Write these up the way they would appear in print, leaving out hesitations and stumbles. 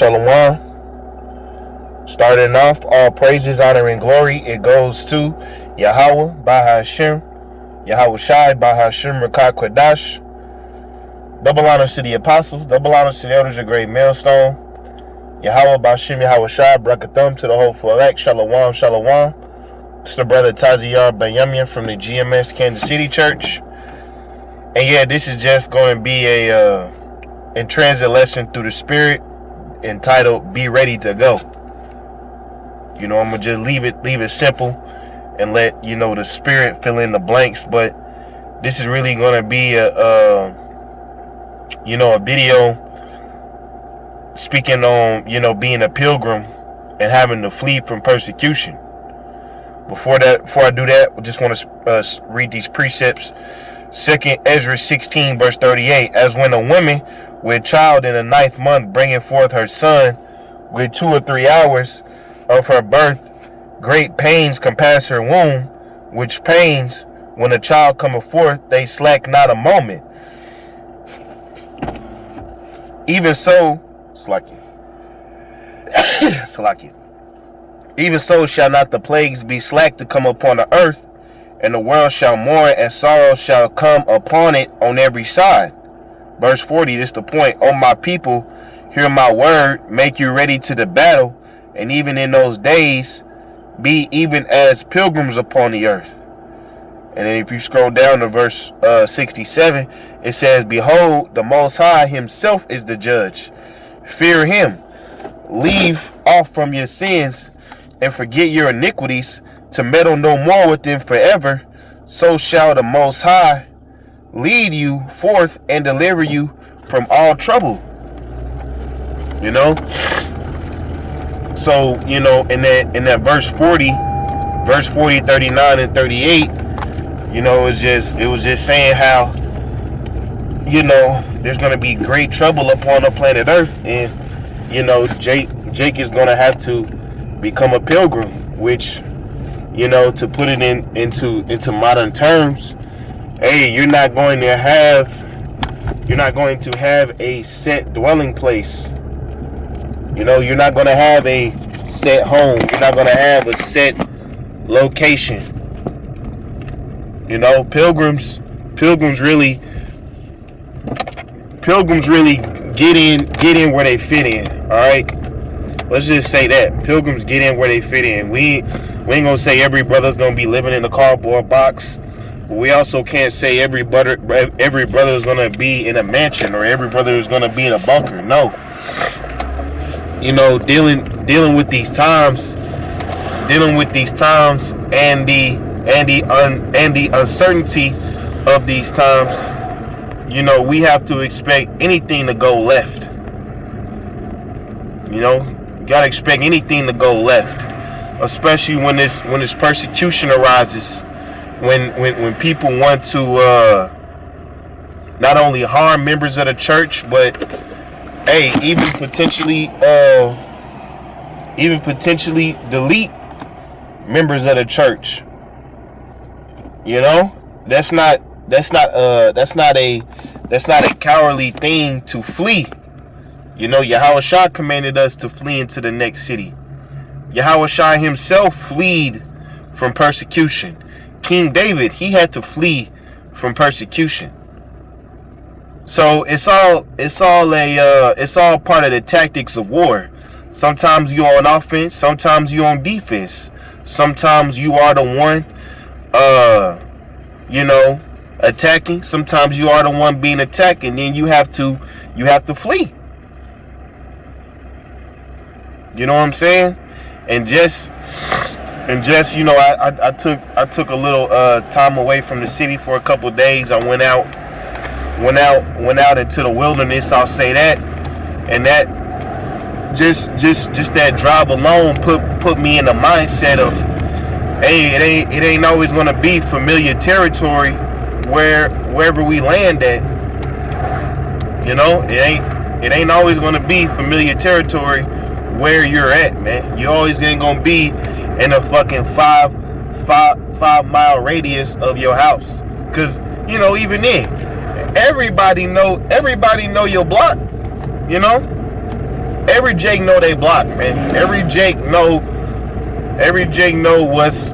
Shalom. Starting off, all praises, honor, and glory, it goes to Yahweh, Bahashem, Yahweh Shai, Bahashem, Rakah Kwadash. Double honors to the apostles, double honors to the elders of great millstone. Yahweh, Bahashem, Yahweh Shai, Brakathum to the hopeful elect. Shalom, shalom. It's the brother Taziyar Benyamin from the GMS Kansas City Church. And yeah, this is just going to be a in transit lesson through the Spirit entitled "Be Ready to Go." I'm gonna just leave it simple and let the Spirit fill in the blanks. But this is really gonna be a video speaking on being a pilgrim and having to flee from persecution. Before I do that, I just want to read these precepts. 2nd Ezra 16 verse 38. As when a woman with child in the 9th month bringing forth her son with 2 or 3 hours of her birth, great pains compass her womb, which pains when a child cometh forth, they slack not a moment. Even so, even so shall not the plagues be slack to come upon the earth, and the world shall mourn, and sorrow shall come upon it on every side. Verse 40, this is the point. O my people, hear my word, make you ready to the battle, and even in those days, be even as pilgrims upon the earth. And then if you scroll down to verse 67, it says, behold, the Most High himself is the judge. Fear him. Leave off from your sins, and forget your iniquities, to meddle no more with them forever. So shall the Most High lead you forth and deliver you from all trouble. So in that verse 40, 39 and 38, it was just saying how there's going to be great trouble upon the planet Earth, and Jake is going to have to become a pilgrim, which to put it into modern terms, hey, you're not going to have a set dwelling place. You're not going to have a set home. You're not going to have a set location. Pilgrims really get in where they fit in. All right. Let's just say that pilgrims get in where they fit in. We ain't gonna say every brother's gonna be living in a cardboard box. But we also can't say every brother is gonna be in a mansion, or every brother is gonna be in a bunker. No. Dealing with these times, and the uncertainty of these times. We have to expect anything to go left. You gotta expect anything to go left, especially when this persecution arises, when people want to not only harm members of the church, but hey, even potentially delete members of the church. That's not a cowardly thing to flee. Yahweh Shai commanded us to flee into the next city. Yahweh Shai himself fled from persecution. King David, he had to flee from persecution. So it's all part of the tactics of war. Sometimes you're on offense, sometimes you're on defense. Sometimes you are the one attacking. Sometimes you are the one being attacked, and then you have to flee. You know what I'm saying? And just I took a little time away from the city for a couple of days. I went out into the wilderness, I'll say that. And that just that drive alone put me in the mindset of, hey, it ain't always gonna be familiar territory wherever we land at. It ain't always gonna be familiar territory where you're at, man. You always ain't gonna be in a fucking five mile radius of your house, cause even then, everybody know your block. every Jake know they block, man. Every Jake know what's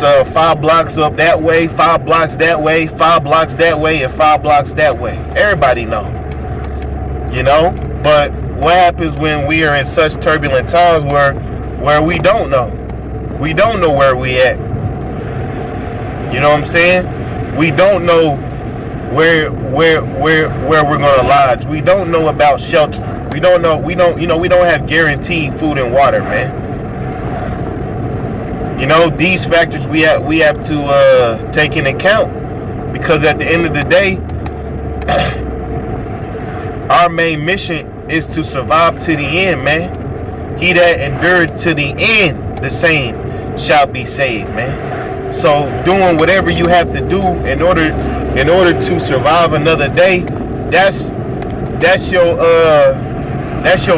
5 blocks up that way, 5 blocks that way, 5 blocks that way, and 5 blocks that way. Everybody know. You know? But what happens when we are in such turbulent times where we don't know? We don't know where we at. You know what I'm saying? We don't know where we're gonna lodge. We don't know about shelter. We don't have guaranteed food and water, man. You know, these factors we have to take into account, because at the end of the day, our main mission is to survive to the end, man. He that endured to the end, the same shall be saved, man. So doing whatever you have to do in order to survive another day, that's your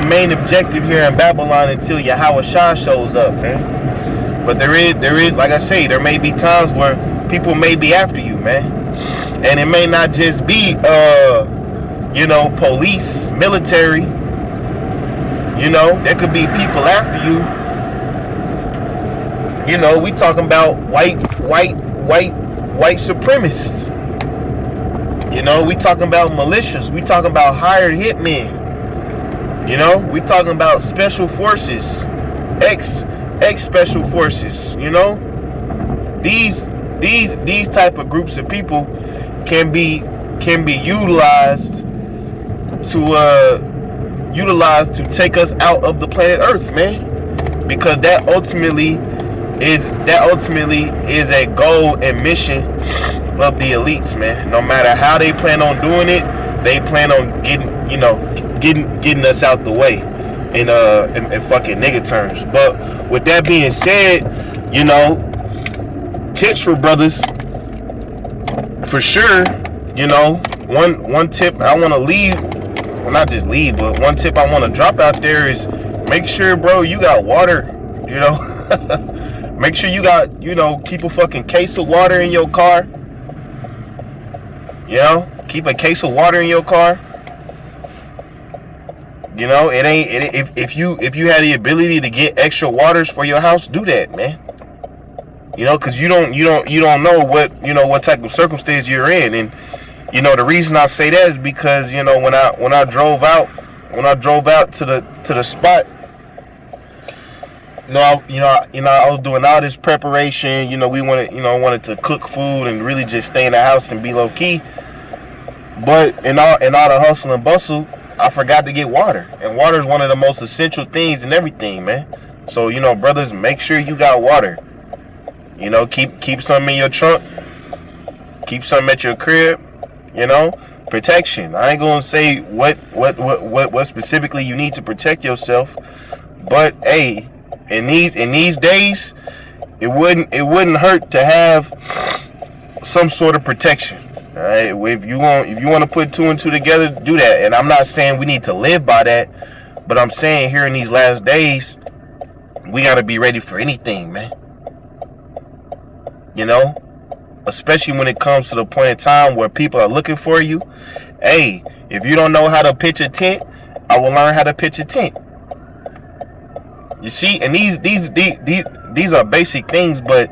main objective here in Babylon until Yahweh Shah shows up, man. But there is, like I say, there may be times where people may be after you, man. And it may not just be police, military. You know, there could be people after you. You know, we talking about white supremacists. You know, we talking about militias. We talking about hired hitmen. You know, we talking about special forces, ex special forces. You know, these type of groups of people can be utilized to take us out of the planet Earth, man, because that ultimately is a goal and mission of the elites, man. No matter how they plan on doing it, they plan on getting us out the way in fucking nigga terms. But with that being said, you know, tips for brothers for sure. You know, one tip I want to leave, well, not just leave, but one tip I want to drop out there is make sure, bro, you got water. You know, make sure you got, keep a fucking case of water in your car. You know, keep a case of water in your car. You know, if you had the ability to get extra waters for your house, do that, man. You know, because you don't know what type of circumstance you're in. And you know, the reason I say that is because, you know, when I drove out to the spot, I was doing all this preparation. You know, we wanted to cook food and really just stay in the house and be low key. But in all the hustle and bustle, I forgot to get water. And water is one of the most essential things in everything, man. So, you know, brothers, make sure you got water. You know, keep some in your trunk. Keep some at your crib. You know, protection. I ain't gonna say what specifically you need to protect yourself, but hey, in these days, it wouldn't hurt to have some sort of protection. All right, if you want to put 2 and 2 together, do that. And I'm not saying we need to live by that, but I'm saying here in these last days, we gotta be ready for anything, man. You know. Especially when it comes to the point in time where people are looking for you. Hey, if you don't know how to pitch a tent, I will learn how to pitch a tent. You see, and these are basic things, but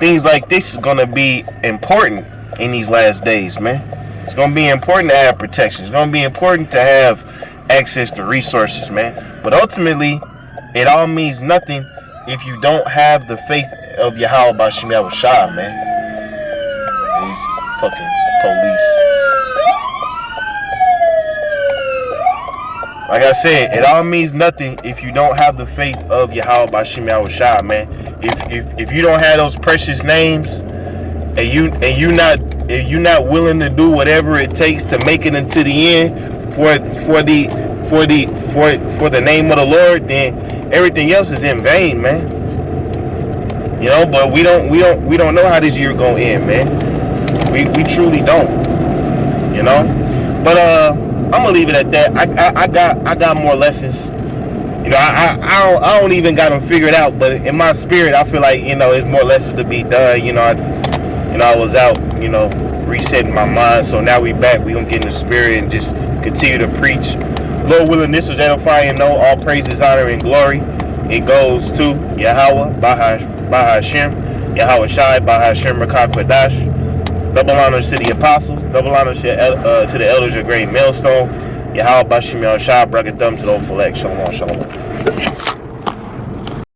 things like this is gonna be important in these last days, man. It's gonna be important to have protection. It's gonna be important to have access to resources, man. But ultimately, it all means nothing if you don't have the faith of Yahweh Bashim Yahweh Shah, man. These fucking police. Like I said, it all means nothing if you don't have the faith of Yahweh Bashim Yahweh Shah, man. If you don't have those precious names, and you're not willing to do whatever it takes to make it into the end for the name of the Lord, then everything else is in vain, man. You know, but we don't know how this year gonna end, man. We truly don't, you know. But I'm gonna leave it at that. I got more lessons. You know, I don't even got them figured out. But in my spirit, I feel like, you know, there's more lessons to be done. You know, I was out, you know, resetting my mind. So now we back. We gonna get in the spirit and just continue to preach Lord willing, this was edifying. No, all praises, honor, and glory. It goes to Yahweh, Bahashem, Yahweh Shai, Bahashem, Rakah Kwadash. Double honors to the apostles. Double honors to the elders of great millstone. Yahweh Bashim Yahshua, Bragathum to the Ophalek. Shalom, shalom.